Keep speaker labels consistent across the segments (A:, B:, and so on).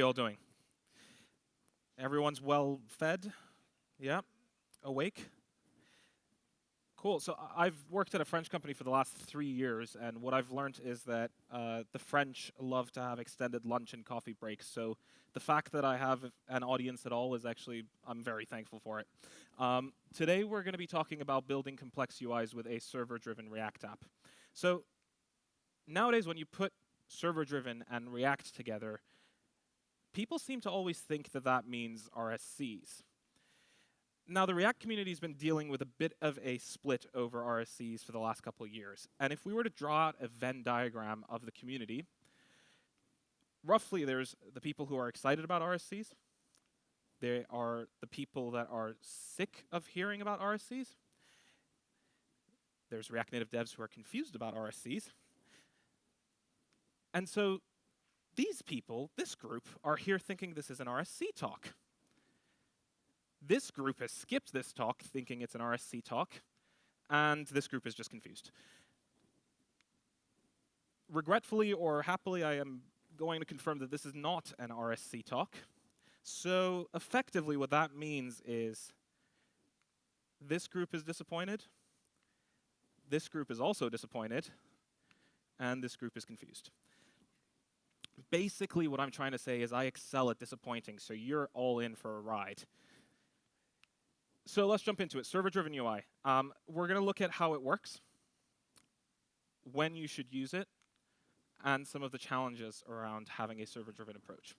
A: you all doing? Everyone's well fed? Yeah? Awake? Cool. So I've worked at a French company for the last 3 years, and what I've learned is that the French love to have extended lunch and coffee breaks. So the fact that I have an audience at all is actually, I'm very thankful for it. Today we're going to be talking about building complex UIs with a server-driven React app. So nowadays when you put server-driven and React together, people seem to always think that that means RSCs. Now, the React community has been dealing with a bit of a split over RSCs for the last couple of years. And if we were to draw out a Venn diagram of the community, roughly there's the people who are excited about RSCs. There are the people that are sick of hearing about RSCs. There's React Native devs who are confused about RSCs. And so these people, this group, are here thinking this is an RSC talk. This group has skipped this talk thinking it's an RSC talk, and this group is just confused. Regretfully or happily, I am going to confirm that this is not an RSC talk. So effectively what that means is this group is disappointed, this group is also disappointed, and this group is confused. Basically what I'm trying to say is I excel at disappointing, so you're all in for a ride. So let's jump into it. Server-driven UI. We're going to look at how it works, when you should use it, and some of the challenges around having a server-driven approach.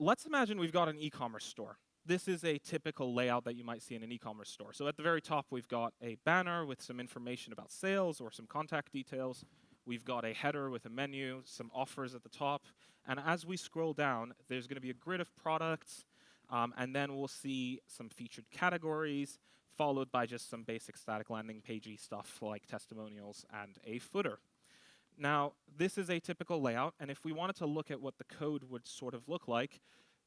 A: Let's imagine we've got an e-commerce store. This is a typical layout that you might see in an e-commerce store. So at the very top, we've got a banner with some information about sales or some contact details. We've got a header with a menu, some offers at the top. And as we scroll down, there's going to be a grid of products. And then we'll see some featured categories, followed by just some basic static landing pagey stuff like testimonials and a footer. Now, this is a typical layout, and if we wanted to look at what the code would sort of look like,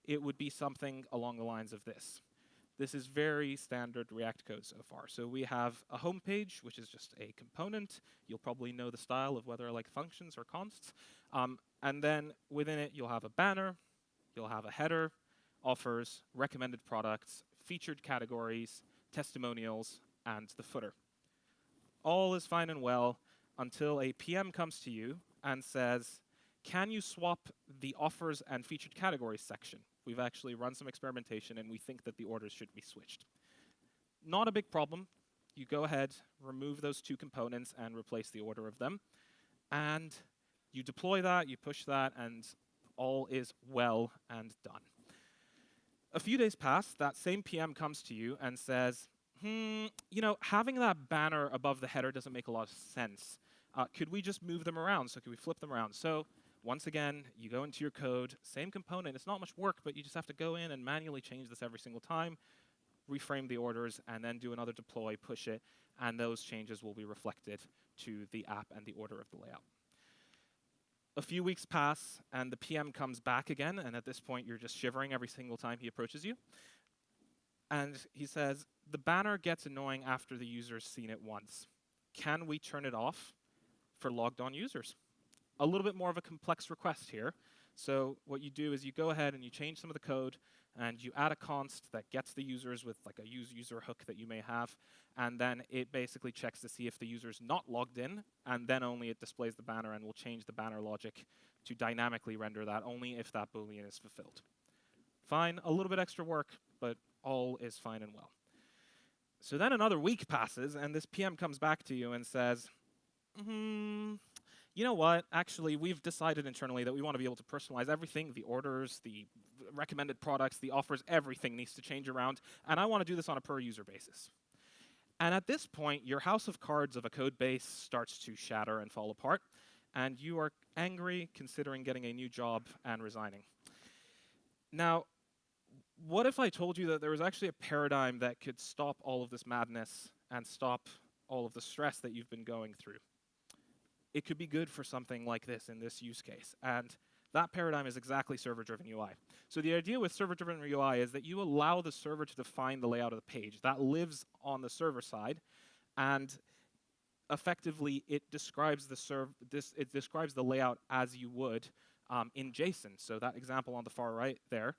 A: it would be something along the lines of this. This is very standard React code so far. So we have a home page, which is just a component. You'll probably know the style of whether I like functions or consts. And then within it, you'll have a banner, you'll have a header, offers, recommended products, featured categories, testimonials, and the footer. All is fine and well until a PM comes to you and says, can you swap the offers and featured categories section? We've actually run some experimentation and we think that the orders should be switched. Not a big problem. You go ahead, remove those two components and replace the order of them. And you deploy that, you push that, and all is well and done. A few days pass, that same PM comes to you and says, having that banner above the header doesn't make a lot of sense. Could we just move them around? So could we flip them around? So once again, you go into your code, same component. It's not much work, but you just have to go in and manually change this every single time, reframe the orders, and then do another deploy, push it, and those changes will be reflected to the app and the order of the layout. A few weeks pass, and the PM comes back again, and at this point, you're just shivering every single time he approaches you. And he says, the banner gets annoying after the user's seen it once. Can we turn it off for logged on users? A little bit more of a complex request here. So what you do is you go ahead and you change some of the code, and you add a const that gets the users with like a use user hook that you may have, and then it basically checks to see if the user's not logged in, and then only it displays the banner and will change the banner logic to dynamically render that only if that Boolean is fulfilled. Fine, a little bit extra work, but all is fine and well. So then another week passes, and this PM comes back to you and says, you know what, actually, we've decided internally that we want to be able to personalize everything, the orders, the recommended products, the offers, everything needs to change around, and I want to do this on a per user basis. And at this point, your house of cards of a code base starts to shatter and fall apart, and you are angry, considering getting a new job and resigning. Now, what if I told you that there was actually a paradigm that could stop all of this madness and stop all of the stress that you've been going through? It could be good for something like this in this use case. And that paradigm is exactly server-driven UI. So the idea with server-driven UI is that you allow the server to define the layout of the page. That lives on the server side. And effectively, it describes the layout as you would in JSON. So that example on the far right there,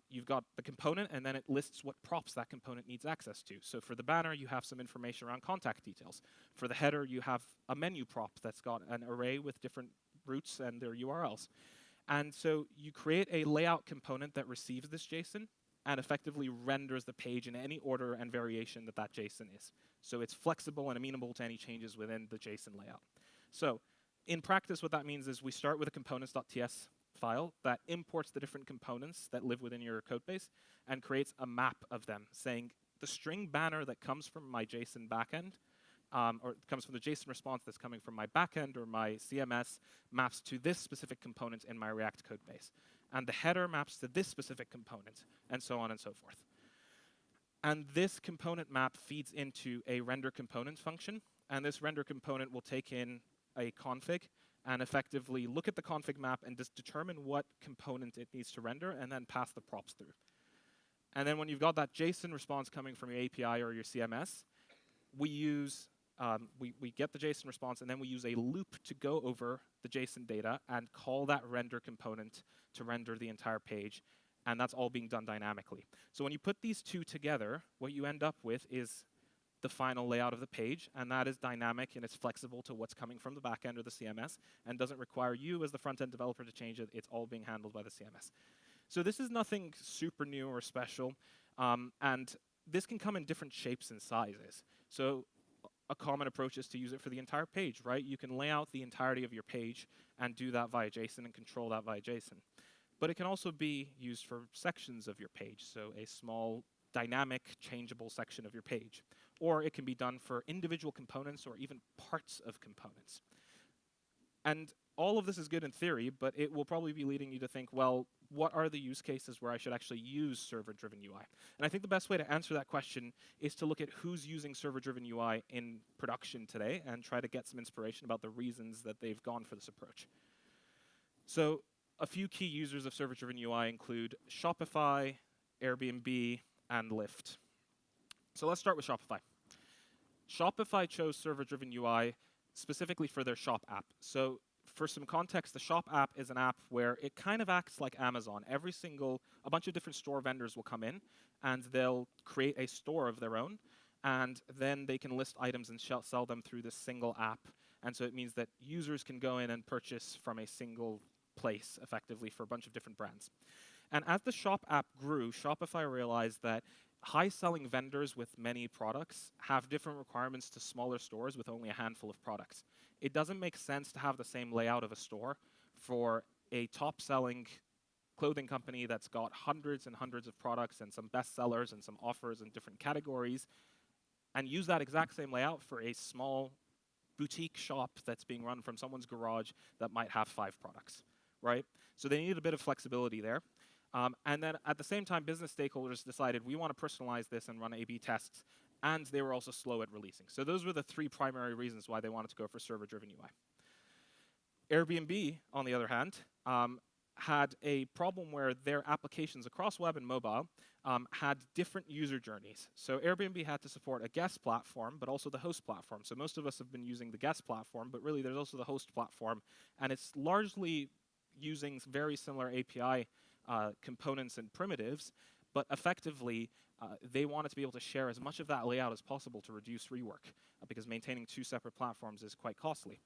A: you've got the component, and then it lists what props that component needs access to. So for the banner, you have some information around contact details. For the header, you have a menu prop that's got an array with different routes and their URLs. And so you create a layout component that receives this JSON and effectively renders the page in any order and variation that that JSON is. So it's flexible and amenable to any changes within the JSON layout. So in practice, what that means is we start with a components.ts file that imports the different components that live within your code base and creates a map of them, saying the string banner that comes from my JSON backend, or comes from the JSON response that's coming from my backend or my CMS, maps to this specific component in my React code base. And the header maps to this specific component, and so on and so forth. And this component map feeds into a render component function, and this render component will take in a config and effectively look at the config map and just determine what component it needs to render and then pass the props through. And then when you've got that JSON response coming from your API or your CMS, we use, we get the JSON response, and then we use a loop to go over the JSON data and call that render component to render the entire page. And that's all being done dynamically. So when you put these two together, what you end up with is the final layout of the page, and that is dynamic and it's flexible to what's coming from the backend or the CMS and doesn't require you as the front-end developer to change it. It's all being handled by the CMS. So this is nothing super new or special, and this can come in different shapes and sizes. So a common approach is to use it for the entire page, right? You can lay out the entirety of your page and do that via JSON and control that via JSON. But it can also be used for sections of your page, so a small dynamic changeable section of your page. Or it can be done for individual components or even parts of components. And all of this is good in theory, but it will probably be leading you to think, well, what are the use cases where I should actually use server-driven UI? And I think the best way to answer that question is to look at who's using server-driven UI in production today and try to get some inspiration about the reasons that they've gone for this approach. So a few key users of server-driven UI include Shopify, Airbnb, and Lyft. So let's start with Shopify. Shopify chose server-driven UI specifically for their shop app. So for some context, the shop app is an app where it kind of acts like Amazon. A bunch of different store vendors will come in, and they'll create a store of their own, and then they can list items and sell them through this single app. And so it means that users can go in and purchase from a single place, effectively, for a bunch of different brands. And as the shop app grew, Shopify realized that high-selling vendors with many products have different requirements to smaller stores with only a handful of products. It doesn't make sense to have the same layout of a store for a top-selling clothing company that's got hundreds and hundreds of products and some bestsellers and some offers in different categories, and use that exact same layout for a small boutique shop that's being run from someone's garage that might have 5 products, right? So they needed a bit of flexibility there. And then at the same time, business stakeholders decided we want to personalize this and run A/B tests, and they were also slow at releasing. So those were the 3 primary reasons why they wanted to go for server-driven UI. Airbnb, on the other hand, had a problem where their applications across web and mobile had different user journeys. So Airbnb had to support a guest platform, but also the host platform. So most of us have been using the guest platform, but really there's also the host platform, and it's largely using very similar API components and primitives, but effectively they wanted to be able to share as much of that layout as possible to reduce rework, because maintaining 2 separate platforms is quite costly.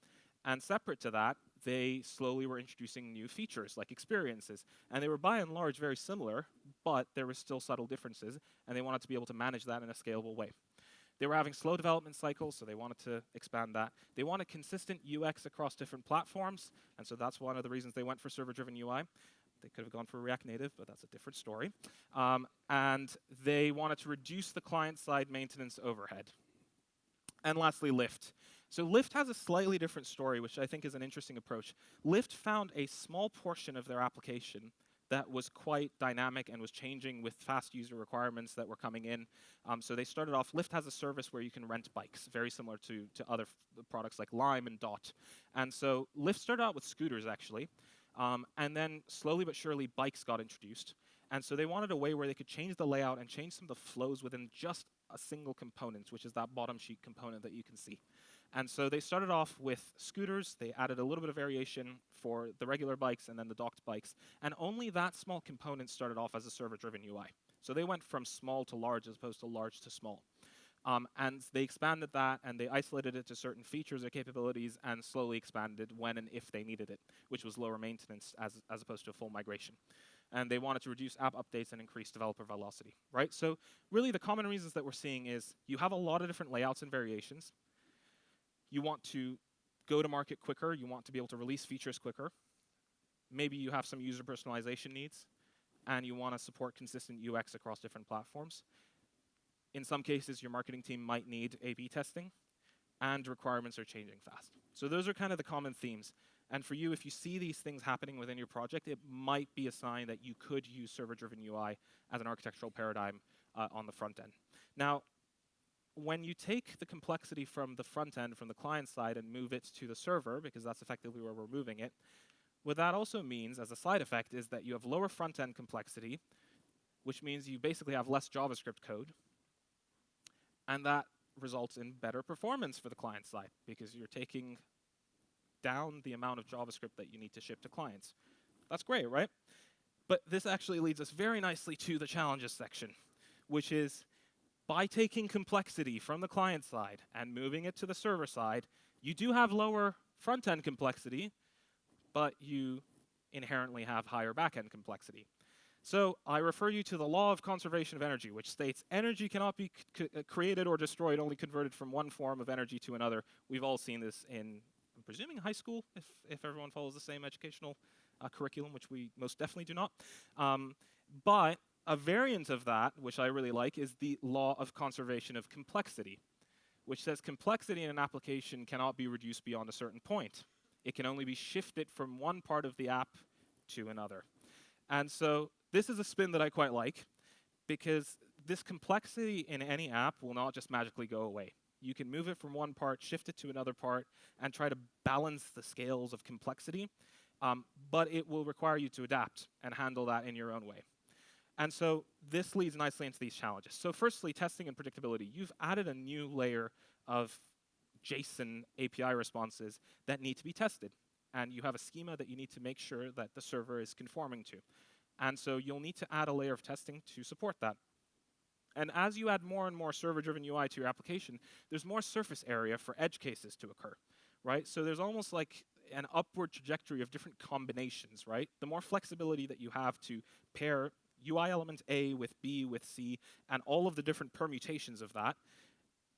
A: And separate to that, they slowly were introducing new features like experiences, and they were by and large very similar, but there were still subtle differences, and they wanted to be able to manage that in a scalable way. They were having slow development cycles, so they wanted to expand that. They wanted consistent UX across different platforms, and so that's one of the reasons they went for server-driven UI. They could have gone for React Native, but that's a different story. And they wanted to reduce the client-side maintenance overhead. And lastly, Lyft. So Lyft has a slightly different story, which I think is an interesting approach. Lyft found a small portion of their application that was quite dynamic and was changing with fast user requirements that were coming in. So they started off, Lyft has a service where you can rent bikes, very similar to other products like Lime and Dot. And so Lyft started out with scooters, actually. And then slowly but surely, bikes got introduced. And so they wanted a way where they could change the layout and change some of the flows within just a single component, which is that bottom sheet component that you can see. And so they started off with scooters. They added a little bit of variation for the regular bikes and then the docked bikes. And only that small component started off as a server-driven UI. So they went from small to large as opposed to large to small. And they expanded that, and they isolated it to certain features or capabilities and slowly expanded when and if they needed it, which was lower maintenance as opposed to a full migration. And they wanted to reduce app updates and increase developer velocity, right? So really the common reasons that we're seeing is you have a lot of different layouts and variations. You want to go to market quicker. You want to be able to release features quicker. Maybe you have some user personalization needs, and you want to support consistent UX across different platforms. In some cases, your marketing team might need A/B testing, and requirements are changing fast. So those are kind of the common themes. And for you, if you see these things happening within your project, it might be a sign that you could use server-driven UI as an architectural paradigm on the front end. Now, when you take the complexity from the front end, from the client side, and move it to the server, because that's effectively where we're moving it, what that also means as a side effect is that you have lower front-end complexity, which means you basically have less JavaScript code, and that results in better performance for the client side, because you're taking down the amount of JavaScript that you need to ship to clients. That's great, right? But this actually leads us very nicely to the challenges section, which is by taking complexity from the client side and moving it to the server side, you do have lower front-end complexity, but you inherently have higher back-end complexity. So I refer you to the law of conservation of energy, which states energy cannot be created or destroyed, only converted from one form of energy to another. We've all seen this in, I'm presuming, high school, if everyone follows the same educational curriculum, which we most definitely do not. But a variant of that, which I really like, is the law of conservation of complexity, which says complexity in an application cannot be reduced beyond a certain point. It can only be shifted from one part of the app to another. And so this is a spin that I quite like, because this complexity in any app will not just magically go away. You can move it from one part, shift it to another part, and try to balance the scales of complexity, but it will require you to adapt and handle that in your own way. And so this leads nicely into these challenges. So firstly, testing and predictability. You've added a new layer of JSON API responses that need to be tested. And you have a schema that you need to make sure that the server is conforming to. And so you'll need to add a layer of testing to support that. And as you add more and more server-driven UI to your application, there's more surface area for edge cases to occur, right? So there's almost like an upward trajectory of different combinations, right? The more flexibility that you have to pair UI element A with B with C and all of the different permutations of that,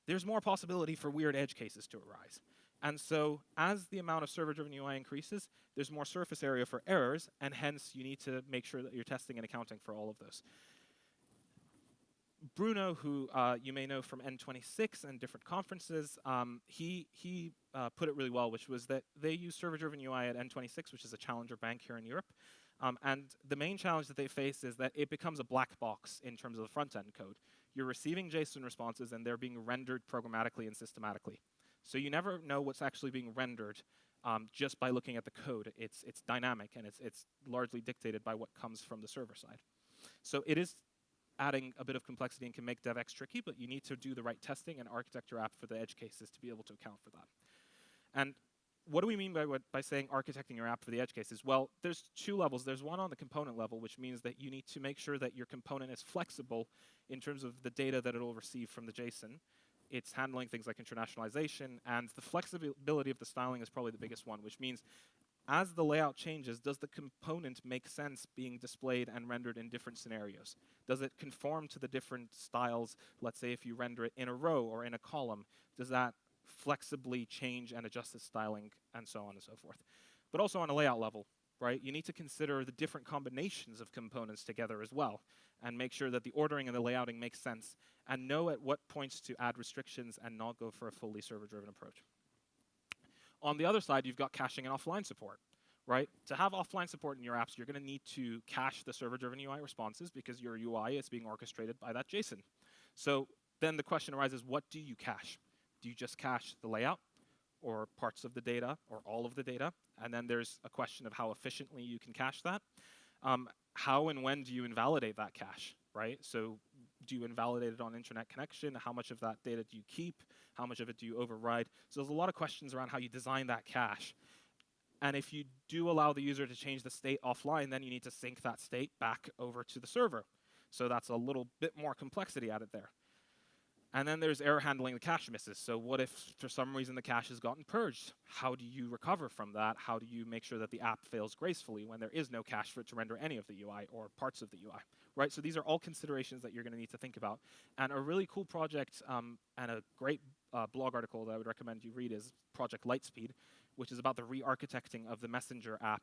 A: there's more possibility for weird edge cases to arise. And so as the amount of server-driven UI increases, there's more surface area for errors, and hence you need to make sure that you're testing and accounting for all of those. Bruno, who you may know from N26 and different conferences, he put it really well, which was that they use server-driven UI at N26, which is a challenger bank here in Europe. And the main challenge that they face is that it becomes a black box in terms of the front-end code. You're receiving JSON responses, and they're being rendered programmatically and systematically. So you never know what's actually being rendered just by looking at the code. It's dynamic, and it's largely dictated by what comes from the server side. So it is adding a bit of complexity and can make DevX tricky, but you need to do the right testing and architect your app for the edge cases to be able to account for that. And what do we mean by saying architecting your app for the edge cases? Well, there's two levels. There's one on the component level, which means that you need to make sure that your component is flexible in terms of the data that it'll receive from the JSON. It's handling things like internationalization, and the flexibility of the styling is probably the biggest one, which means as the layout changes, does the component make sense being displayed and rendered in different scenarios? Does it conform to the different styles? Let's say if you render it in a row or in a column, does that flexibly change and adjust its styling, and so on and so forth? But also on a layout level, right? You need to consider the different combinations of components together as well, and make sure that the ordering and the layouting makes sense, and know at what points to add restrictions and not go for a fully server-driven approach. On the other side, you've got caching and offline support, right? To have offline support in your apps, you're going to need to cache the server-driven UI responses because your UI is being orchestrated by that JSON. So then the question arises, what do you cache? Do you just cache the layout, or parts of the data, or all of the data? And then there's a question of how efficiently you can cache that. How and when do you invalidate that cache, right? So do you invalidate it on internet connection? How much of that data do you keep? How much of it do you override? So there's a lot of questions around how you design that cache. And if you do allow the user to change the state offline, then you need to sync that state back over to the server. So that's a little bit more complexity added there. And then there's error handling the cache misses. So what if for some reason the cache has gotten purged? How do you recover from that? How do you make sure that the app fails gracefully when there is no cache for it to render any of the UI or parts of the UI, right? So these are all considerations that you're going to need to think about. And a really cool project and a great blog article that I would recommend you read is Project Lightspeed, which is about the re-architecting of the Messenger app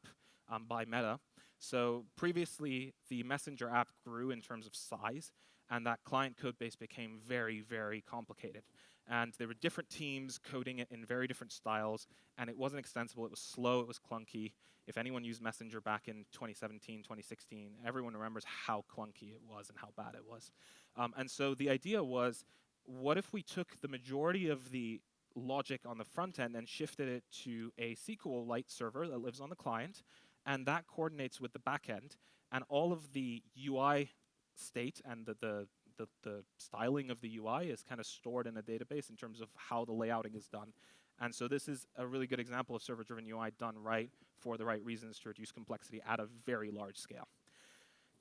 A: by Meta. So previously, the Messenger app grew in terms of size, and that client code base became very, very complicated. And there were different teams coding it in very different styles, and it wasn't extensible, it was slow, it was clunky. If anyone used Messenger back in 2017, 2016, everyone remembers how clunky it was and how bad it was. And so the idea was, what if we took the majority of the logic on the front end and shifted it to a SQLite server that lives on the client, and that coordinates with the back end, and all of the UI state and the styling of the UI is kind of stored in a database in terms of how the layouting is done. And so this is a really good example of server-driven UI done right for the right reasons to reduce complexity at a very large scale.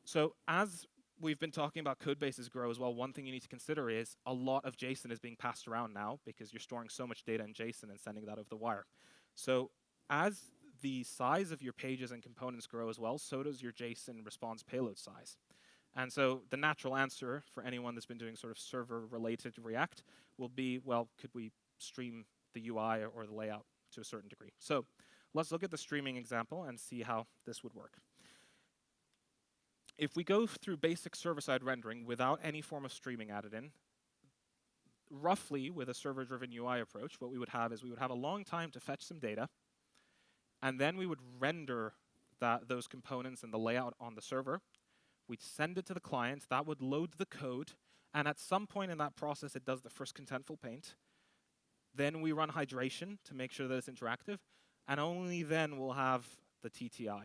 A: So as we've been talking about code bases grow as well, one thing you need to consider is a lot of JSON is being passed around now because you're storing so much data in JSON and sending that over the wire. So as the size of your pages and components grow as well, so does your JSON response payload size. And so the natural answer for anyone that's been doing sort of server-related React will be, well, could we stream the UI or the layout to a certain degree? So let's look at the streaming example and see how this would work. If we go through basic server-side rendering without any form of streaming added in, roughly with a server-driven UI approach, what we would have is we would have a long time to fetch some data, and then we would render those components and the layout on the server. We'd send it to the client, that would load the code, and at some point in that process, it does the first contentful paint. Then we run hydration to make sure that it's interactive, and only then we'll have the TTI.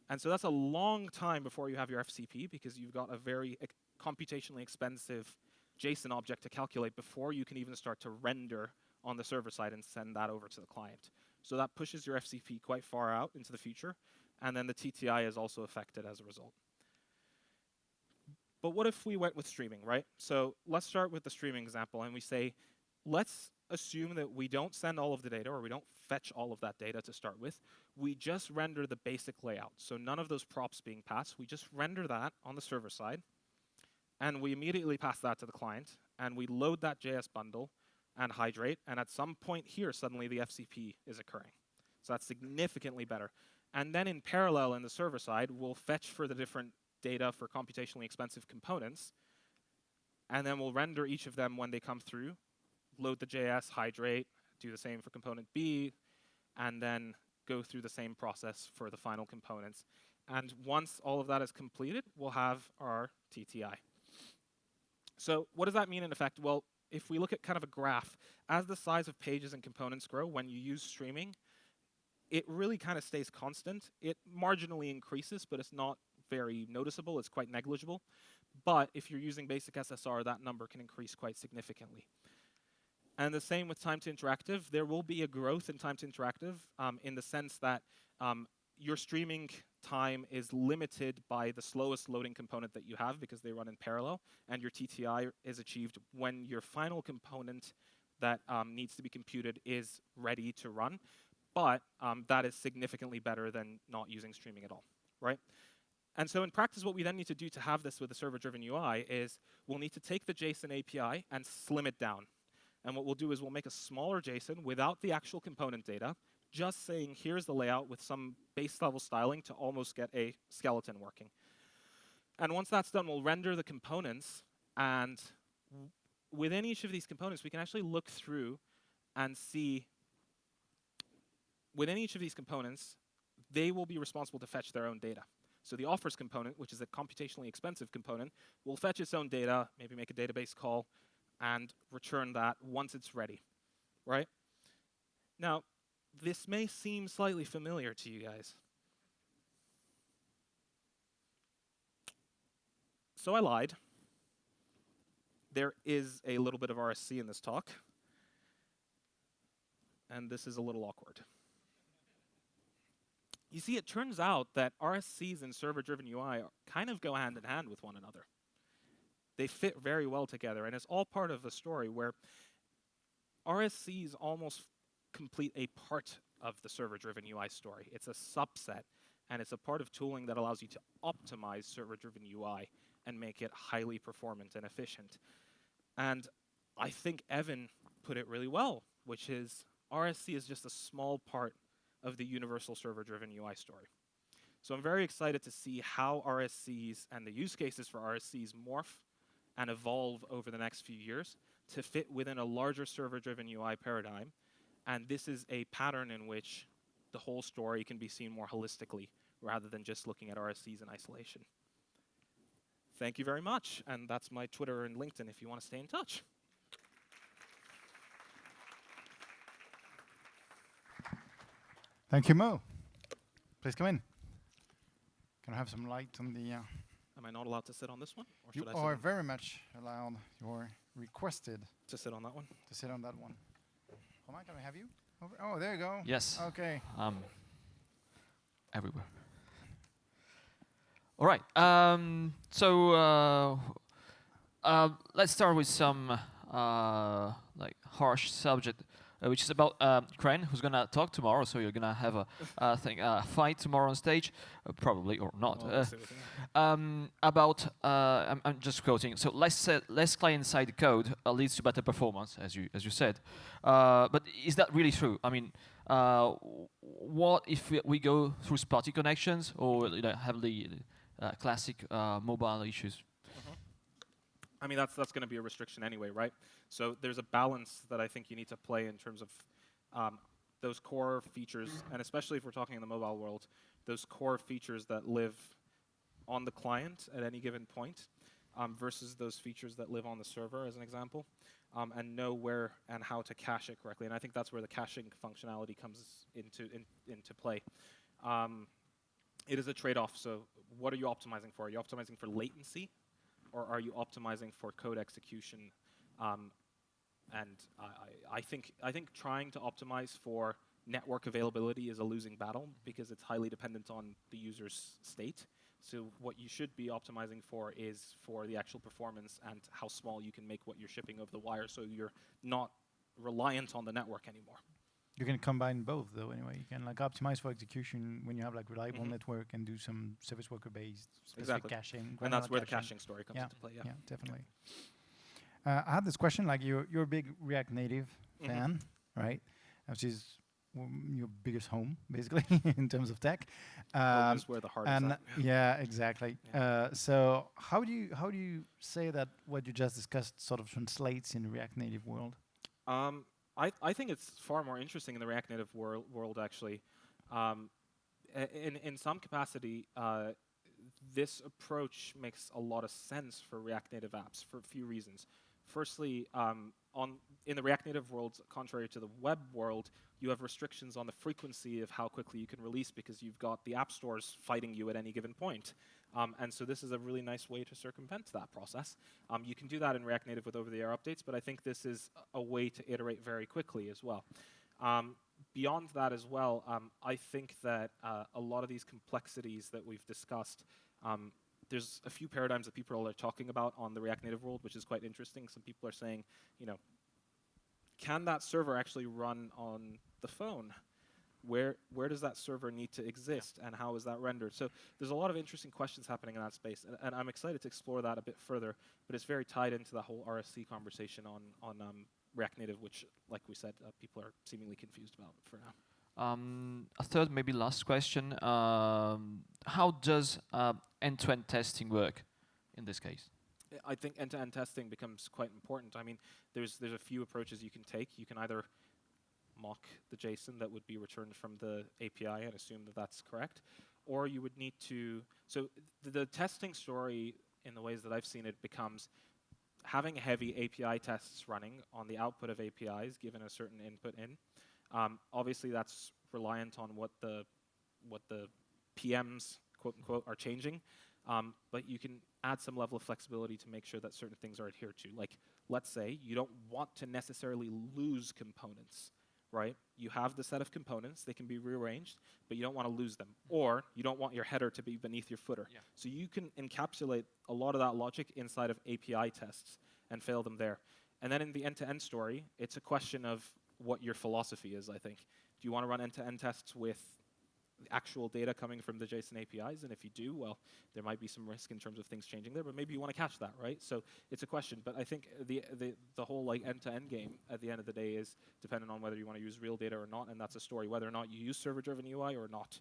A: And so that's a long time before you have your FCP, because you've got a very computationally expensive JSON object to calculate before you can even start to render on the server side and send that over to the client. So that pushes your FCP quite far out into the future, and then the TTI is also affected as a result. But what if we went with streaming, right? So let's start with the streaming example, and we say, let's assume that we don't send all of the data, or we don't fetch all of that data to start with. We just render the basic layout. So none of those props being passed. We just render that on the server side, and we immediately pass that to the client, and we load that JS bundle and hydrate, and at some point here, suddenly the FCP is occurring. So that's significantly better. And then in parallel in the server side, we'll fetch for the different data for computationally expensive components, and then we'll render each of them when they come through, load the JS, hydrate, do the same for component B, and then go through the same process for the final components. And once all of that is completed, we'll have our TTI. So what does that mean in effect? Well, if we look at kind of a graph, as the size of pages and components grow when you use streaming, it really kind of stays constant. It marginally increases, but it's not very noticeable. It's quite negligible. But if you're using basic SSR, that number can increase quite significantly. And the same with time to interactive. There will be a growth in time to interactive in the sense that your streaming time is limited by the slowest loading component that you have because they run in parallel, and your TTI is achieved when your final component that needs to be computed is ready to run. But that is significantly better than not using streaming at all, right? And so in practice, what we then need to do to have this with a server-driven UI is we'll need to take the JSON API and slim it down. And what we'll do is we'll make a smaller JSON without the actual component data, just saying here's the layout with some base level styling to almost get a skeleton working. And once that's done, we'll render the components, and within each of these components, we can actually look through and see within each of these components, they will be responsible to fetch their own data. So the offers component, which is a computationally expensive component, will fetch its own data, maybe make a database call, and return that once it's ready, right? Now, this may seem slightly familiar to you guys. So I lied. there is a little bit of RSC in this talk, and this is a little awkward. You see, it turns out that RSCs and server-driven UI kind of go hand in hand with one another. They fit very well together, and it's all part of a story where RSCs almost complete a part of the server-driven UI story. It's a subset, and it's a part of tooling that allows you to optimize server-driven UI and make it highly performant and efficient. And I think Evan put it really well, which is RSC is just a small part of the universal server-driven UI story. So I'm very excited to see how RSCs and the use cases for RSCs morph and evolve over the next few years to fit within a larger server-driven UI paradigm. And this is a pattern in which the whole story can be seen more holistically rather than just looking at RSCs in isolation. Thank you very much. And that's my Twitter and LinkedIn if you want to stay in touch.
B: Thank you, Mo. Please come in. Can I have some light on the...
A: Am I not allowed to sit on this one? Or
B: You
A: should I
B: are
A: sit
B: very much allowed. You're requested
A: to sit on that one?
B: to sit on that one. Romain, can I have you? Oh, there you go.
C: Yes.
B: Okay.
C: Everywhere. All right. Let's start with some like harsh subject, which is about Ukraine, who's gonna talk tomorrow. So you're gonna have a fight tomorrow on stage, probably or not. I'm just quoting. So less client-side code leads to better performance, as you said. But is that really true? I mean, what if we go through spotty connections or heavily classic mobile issues?
A: I mean, that's going to be a restriction anyway, right? So there's a balance that I think you need to play in terms of those core features, and especially if we're talking in the mobile world, those core features that live on the client at any given point versus those features that live on the server, as an example, and know where and how to cache it correctly. And I think that's where the caching functionality comes into play. It is a trade-off. So what are you optimizing for? Are you optimizing for latency? Or are you optimizing for code execution? I think trying to optimize for network availability is a losing battle because it's highly dependent on the user's state. So what you should be optimizing for is for the actual performance and how small you can make what you're shipping over the wire, so you're not reliant on the network anymore.
B: You can combine both, though. Anyway, you can like optimize for execution when you have like reliable network and do some service worker-based specific caching.
A: And that's where the caching story comes into play.
B: Yeah, definitely. I had this question: like you're a big React Native fan, right? Which is your biggest home, basically, in terms of tech.
A: Home is where the heart is at.
B: Yeah, exactly. Yeah. So how do you say that what you just discussed sort of translates in the React Native world?
A: I think it's far more interesting in the React Native world, actually. In some capacity, this approach makes a lot of sense for React Native apps for a few reasons. Firstly, in the React Native world, contrary to the web world, you have restrictions on the frequency of how quickly you can release because you've got the app stores fighting you at any given point. And so this is a really nice way to circumvent that process. You can do that in React Native with over-the-air updates, but I think this is a way to iterate very quickly as well. Beyond that as well, I think that a lot of these complexities that we've discussed, there's a few paradigms that people are talking about on the React Native world, which is quite interesting. Some people are saying, can that server actually run on the phone? Where does that server need to exist, and how is that rendered? So there's a lot of interesting questions happening in that space, and I'm excited to explore that a bit further, but it's very tied into the whole RSC conversation on React Native, which, like we said, people are seemingly confused about for now.
C: A third, maybe last question. How does end-to-end testing work in this case?
A: I think end-to-end testing becomes quite important. I mean, there's a few approaches you can take. You can either mock the JSON that would be returned from the API and assume that that's correct, or you would need to, so the testing story in the ways that I've seen it becomes having heavy API tests running on the output of APIs given a certain input in. Obviously that's reliant on what the PMs, quote unquote, are changing, but you can add some level of flexibility to make sure that certain things are adhered to. Like, let's say you don't want to necessarily lose components, right? You have the set of components, they can be rearranged, but you don't want to lose them. Or you don't want your header to be beneath your footer.
C: Yeah.
A: So you can encapsulate a lot of that logic inside of API tests and fail them there. And then in the end-to-end story, it's a question of what your philosophy is, I think. Do you want to run end-to-end tests with actual data coming from the JSON APIs? And if you do, well, there might be some risk in terms of things changing there, but maybe you want to catch that, right? So it's a question. But I think the whole like end-to-end game at the end of the day is dependent on whether you want to use real data or not, and that's a story. Whether or not you use server-driven UI or not,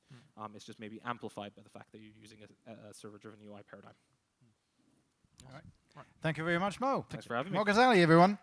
A: it's just maybe amplified by the fact that you're using a server-driven UI paradigm.
B: All right. Thank you very much, Mo.
A: Thanks for having me.
B: Mo Khazali, everyone.